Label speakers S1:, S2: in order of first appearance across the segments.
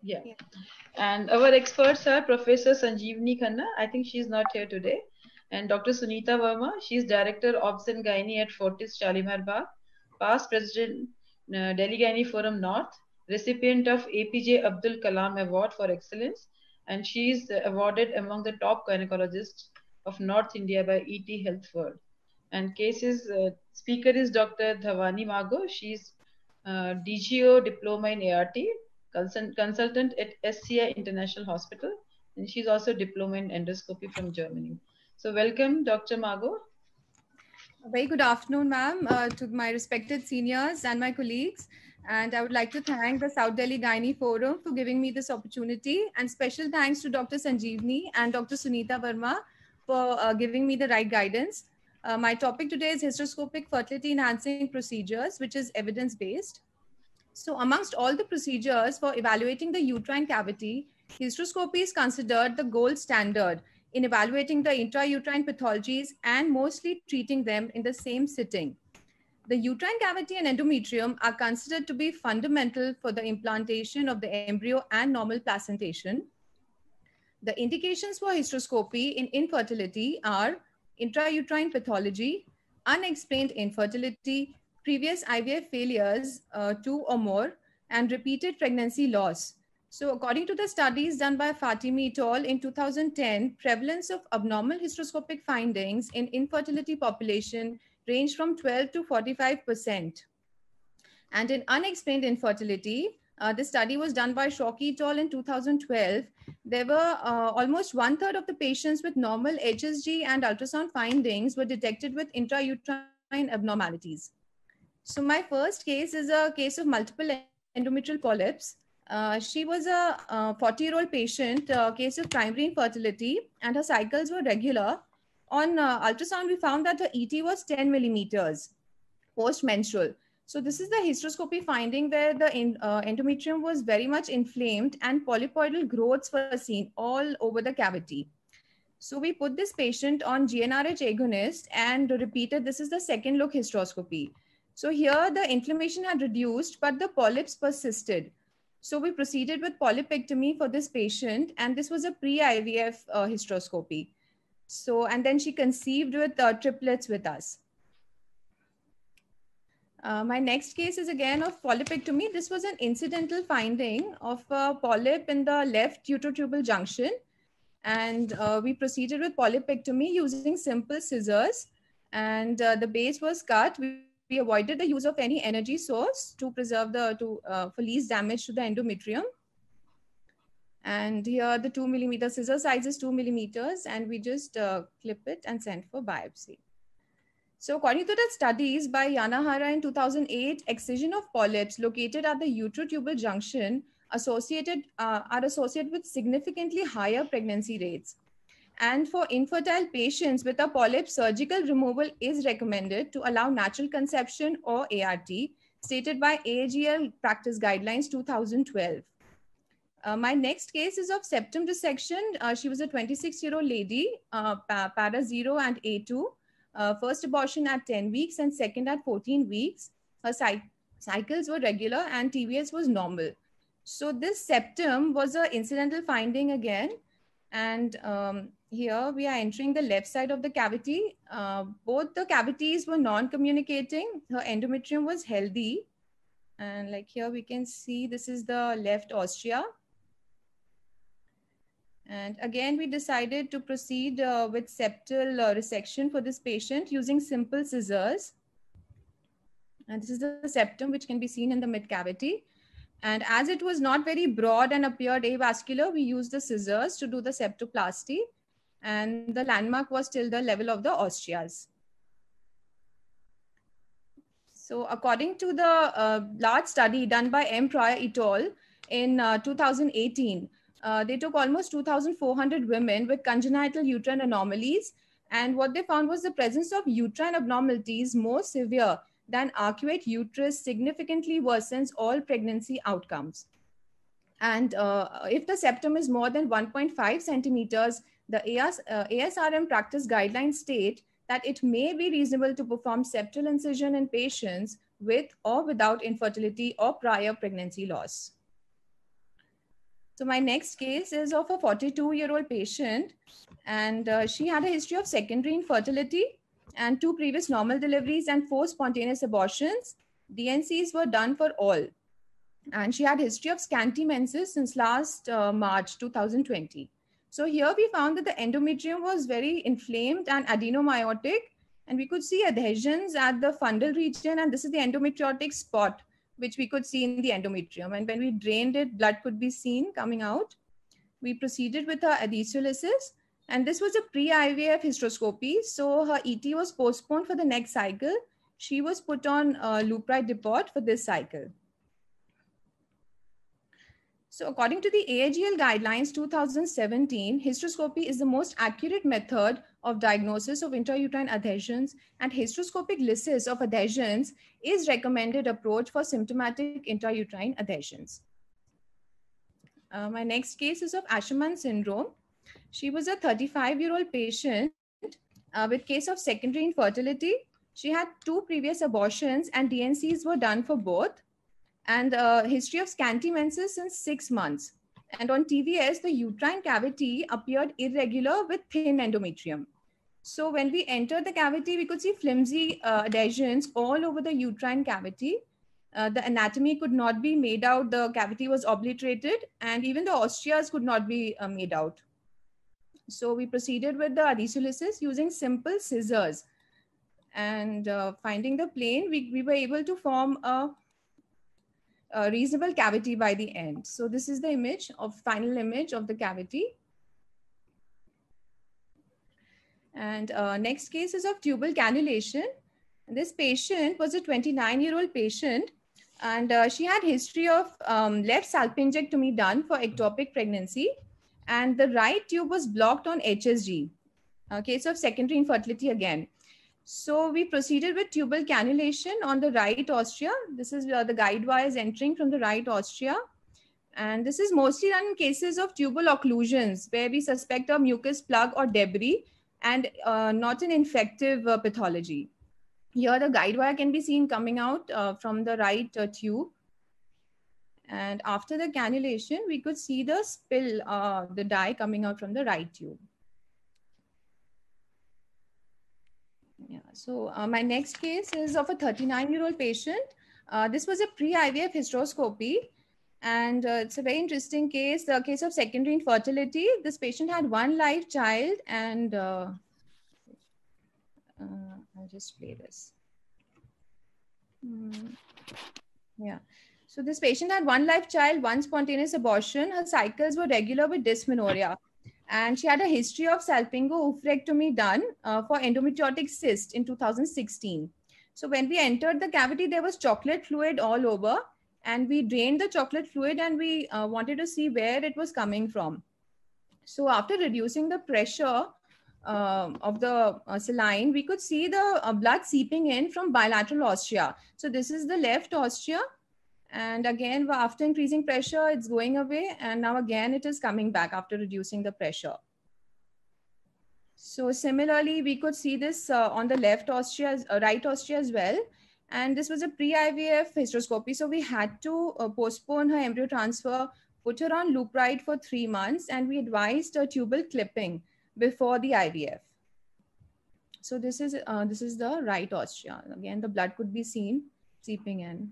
S1: Yeah.
S2: Yeah.
S1: And our experts are Professor Sanjeevani Khanna. I think she's not here today. And Dr. Sunita Verma. She's Director Obs and Gynae at Fortis Shalimar Bagh. Past President, Delhi Gynae Forum North. Recipient of APJ Abdul Kalam Award for Excellence. And she's awarded among the top gynecologists of North India by ET Health World. And speaker is Dr. Dhavani Mago. She's DGO Diploma in ART, consultant at SCI International Hospital, and she's also diploma in endoscopy from Germany. So welcome, Dr. Mago.
S2: A very good afternoon, ma'am, to my respected seniors and my colleagues. And I would like to thank the South Delhi Gynae Forum for giving me this opportunity. And special thanks to Dr. Sanjeevni and Dr. Sunita Verma for giving me the right guidance. My topic today is hysteroscopic fertility enhancing procedures, which is evidence based. So, amongst all the procedures for evaluating the uterine cavity, hysteroscopy is considered the gold standard in evaluating the intrauterine pathologies and mostly treating them in the same sitting. The uterine cavity and endometrium are considered to be fundamental for the implantation of the embryo and normal placentation. The indications for hysteroscopy in infertility are intrauterine pathology, unexplained infertility, previous IVF failures, two or more, and repeated pregnancy loss. So, according to the studies done by Fatimi et al. In 2010, prevalence of abnormal hysteroscopic findings in infertility population ranged from 12 to 45%. And in unexplained infertility, this study was done by Shoki et al. In 2012. There were almost one third of the patients with normal HSG and ultrasound findings were detected with intrauterine abnormalities. So my first case is a case of multiple endometrial polyps. She was a 40-year-old patient, case of primary infertility, and her cycles were regular. On ultrasound, we found that her ET was 10 millimeters post-menstrual. So this is the hysteroscopy finding where the endometrium was very much inflamed and polypoidal growths were seen all over the cavity. So we put this patient on GnRH agonist and repeated, this is the second look hysteroscopy. So here the inflammation had reduced, but the polyps persisted. So we proceeded with polypectomy for this patient, and this was a pre-IVF hysteroscopy. So, and then she conceived with triplets with us. My next case is again of polypectomy. This was an incidental finding of a polyp in the left uterotubal junction. And we proceeded with polypectomy using simple scissors. And the base was cut. We avoided the use of any energy source to preserve for least damage to the endometrium. And here the 2 millimeter scissor size is 2 millimeters, and we just clip it and send for biopsy. So according to the studies by Yanahara in 2008, excision of polyps located at the uterotubal junction are associated with significantly higher pregnancy rates. And for infertile patients with a polyp, surgical removal is recommended to allow natural conception or ART, stated by AAGL Practice Guidelines 2012. My next case is of septum resection. She was a 26-year-old lady, para 0 and A2. First abortion at 10 weeks and second at 14 weeks. Her cycles were regular and TVS was normal. So this septum was an incidental finding again. And here we are entering the left side of the cavity. Both the cavities were non-communicating. Her endometrium was healthy. And like here we can see, this is the left ostia. And again, we decided to proceed with septal resection for this patient using simple scissors. And this is the septum, which can be seen in the mid cavity. And as it was not very broad and appeared avascular, we used the scissors to do the septoplasty. And the landmark was till the level of the ostias. So according to the large study done by M. Pryor et al. In 2018, they took almost 2,400 women with congenital uterine anomalies. And what they found was the presence of uterine abnormalities more severe than arcuate uterus significantly worsens all pregnancy outcomes. And if the septum is more than 1.5 centimeters, the ASRM practice guidelines state that it may be reasonable to perform septal incision in patients with or without infertility or prior pregnancy loss. So my next case is of a 42-year-old patient, and she had a history of secondary infertility and 2 previous normal deliveries and 4 spontaneous abortions. DNCs were done for all. And she had history of scanty menses since last March 2020. So here we found that the endometrium was very inflamed and adenomyotic, and we could see adhesions at the fundal region, and this is the endometriotic spot which we could see in the endometrium. And when we drained it, blood could be seen coming out. We proceeded with her adhesiolysis, and this was a pre-IVF hysteroscopy. So her ET was postponed for the next cycle. She was put on Leupride depot for this cycle. So according to the AAGL guidelines 2017, hysteroscopy is the most accurate method of diagnosis of intrauterine adhesions, and hysteroscopic lysis of adhesions is recommended approach for symptomatic intrauterine adhesions. My next case is of Asherman syndrome. She was a 35-year-old patient with case of secondary infertility. She had 2 previous abortions and DNCs were done for both, and history of scanty menses since 6 months. And on TVS, the uterine cavity appeared irregular with thin endometrium. So when we entered the cavity, we could see flimsy adhesions all over the uterine cavity. The anatomy could not be made out. The cavity was obliterated, and even the osteas could not be made out. So we proceeded with the adhesiolysis using simple scissors. And finding the plane, we were able to form a reasonable cavity by the end. So this is the image of final image of the cavity. And next case is of tubal cannulation. This patient was a 29-year-old patient, and she had history of left salpingectomy done for ectopic pregnancy, and the right tube was blocked on HSG, case of secondary infertility again. So we proceeded with tubal cannulation on the right ostrea. This is the guide wires entering from the right ostrea. And this is mostly done in cases of tubal occlusions where we suspect a mucus plug or debris and not an infective pathology. Here the guide wire can be seen coming out from the right tube. And after the cannulation, we could see the spill, the dye coming out from the right tube. Yeah, so my next case is of a 39-year-old patient. This was a pre-IVF hysteroscopy, and it's a very interesting case, the case of secondary infertility. This patient had 1 live child, and I'll just play this. Yeah, so this patient had 1 live child, 1 spontaneous abortion. Her cycles were regular with dysmenorrhea. And she had a history of salpingo-oophorectomy done for endometriotic cyst in 2016. So when we entered the cavity, there was chocolate fluid all over, and we drained the chocolate fluid, and we wanted to see where it was coming from. So after reducing the pressure of the saline, we could see the blood seeping in from bilateral ostia. So this is the left ostia. And again, after increasing pressure, it's going away. And now again, it is coming back after reducing the pressure. So similarly, we could see this on the left ostia, right ostia as well. And this was a pre-IVF hysteroscopy. So we had to postpone her embryo transfer, put her on Leupride for 3 months, and we advised a tubal clipping before the IVF. So this is the right ostia. Again, the blood could be seen seeping in.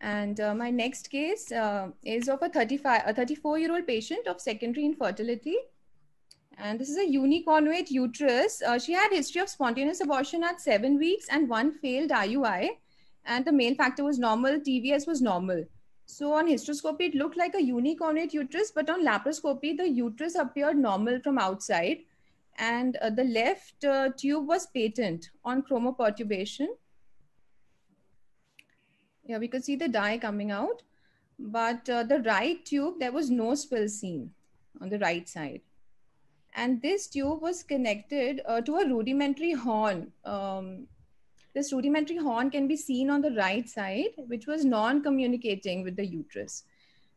S2: And my next case is of a 34-year-old patient of secondary infertility. And this is a uniconvate uterus. She had history of spontaneous abortion at 7 weeks and 1 failed IUI. And the male factor was normal, TVS was normal. So on hysteroscopy, it looked like a uniconvate uterus, but on laparoscopy, the uterus appeared normal from outside. And the left tube was patent on chromoperturbation. Yeah, we could see the dye coming out, but the right tube, there was no spill seen on the right side. And this tube was connected to a rudimentary horn. This rudimentary horn can be seen on the right side, which was non-communicating with the uterus.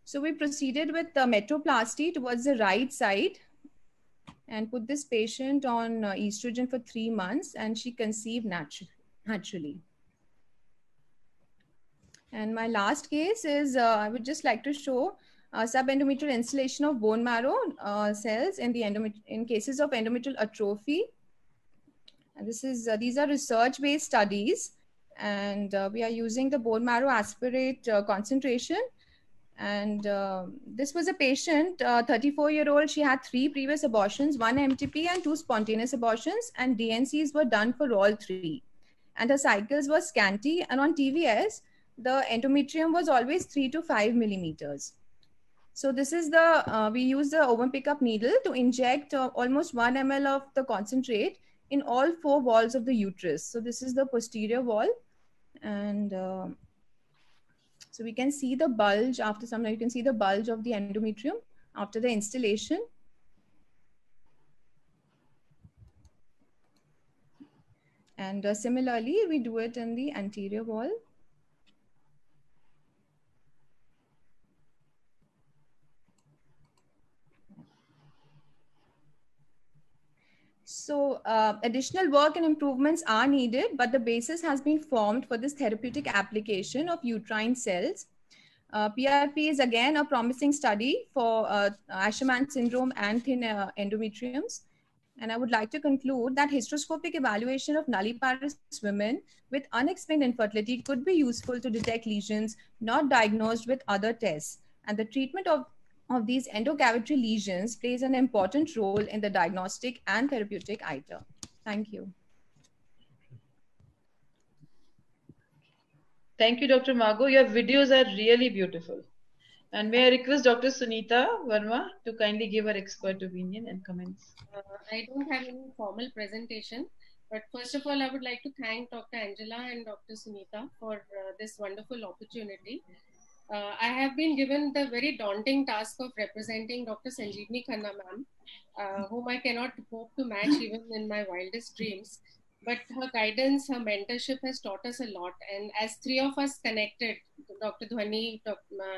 S2: So we proceeded with the metroplasty towards the right side and put this patient on estrogen for 3 months, and she conceived naturally. And my last case is I would just like to show subendometrial installation of bone marrow cells in the in cases of endometrial atrophy. And this is these are research-based studies, and we are using the bone marrow aspirate concentration. And this was a patient, 34-year-old. She had 3 previous abortions, 1 MTP and 2 spontaneous abortions, and DNCs were done for all 3. And her cycles were scanty. And on TVS, the endometrium was always 3 to 5 millimeters. So this is the, we use the ovum pickup needle to inject almost 1 ml of the concentrate in all 4 walls of the uterus. So this is the posterior wall. And so we can see the bulge after some time. You can see the bulge of the endometrium after the installation. And similarly, we do it in the anterior wall. So additional work and improvements are needed, but the basis has been formed for this therapeutic application of uterine cells. PRP is again a promising study for Asherman syndrome and thin endometriums. And I would like to conclude that hysteroscopic evaluation of nulliparous women with unexplained infertility could be useful to detect lesions not diagnosed with other tests. And the treatment of these endocavitary lesions plays an important role in the diagnostic and therapeutic item. Thank you.
S1: Thank you, Dr. Margot. Your videos are really beautiful. And may I request Dr. Sunita Verma to kindly give her expert opinion and comments.
S3: I don't have any formal presentation, but first of all, I would like to thank Dr. Angela and Dr. Sunita for this wonderful opportunity. I have been given the very daunting task of representing Dr. Sanjeevani Khanna ma'am, whom I cannot hope to match even in my wildest dreams. But her guidance, her mentorship has taught us a lot. And as 3 of us connected, Dr. Dhwani,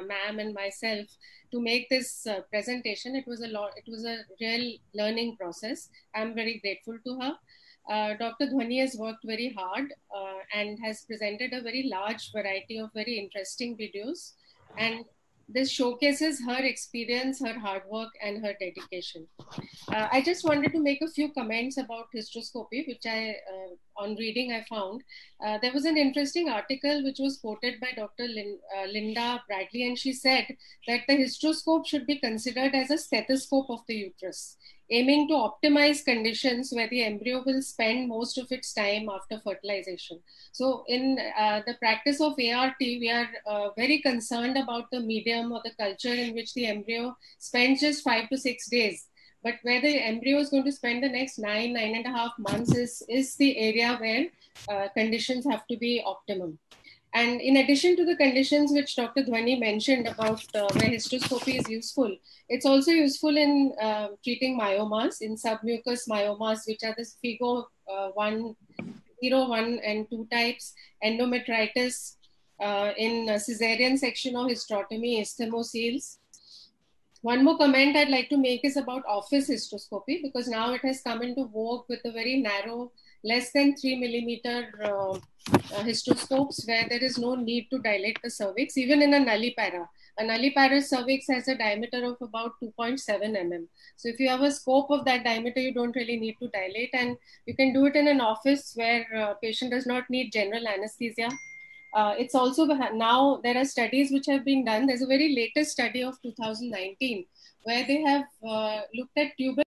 S3: ma'am, and myself, to make this presentation, it was a real learning process. I'm very grateful to her. Dr. Dhwani has worked very hard and has presented a very large variety of very interesting videos. And this showcases her experience, her hard work, and her dedication. I just wanted to make a few comments about hysteroscopy, which on reading, I found. There was an interesting article which was quoted by Dr. Linda Bradley, and she said that the hysteroscope should be considered as a stethoscope of the uterus, aiming to optimize conditions where the embryo will spend most of its time after fertilization. So in the practice of ART, we are very concerned about the medium or the culture in which the embryo spends just 5 to 6 days. But where the embryo is going to spend the next 9.5 months is the area where conditions have to be optimum. And in addition to the conditions which Dr. Dhwani mentioned about where hysteroscopy is useful, it's also useful in treating myomas, in submucous myomas, which are the FIGO 1, 0, 1, and 2 types, endometritis, in cesarean section or hysterotomy, isthmoseals. One more comment I'd like to make is about office hysteroscopy, because now it has come into vogue with a very narrow, less than 3 millimeter hysteroscopes where there is no need to dilate the cervix, even in a nullipara. A nulliparous cervix has a diameter of about 2.7 mm. So if you have a scope of that diameter, you don't really need to dilate, and you can do it in an office where patient does not need general anesthesia. It's also now there are studies which have been done. There's a very latest study of 2019 where they have looked at tubal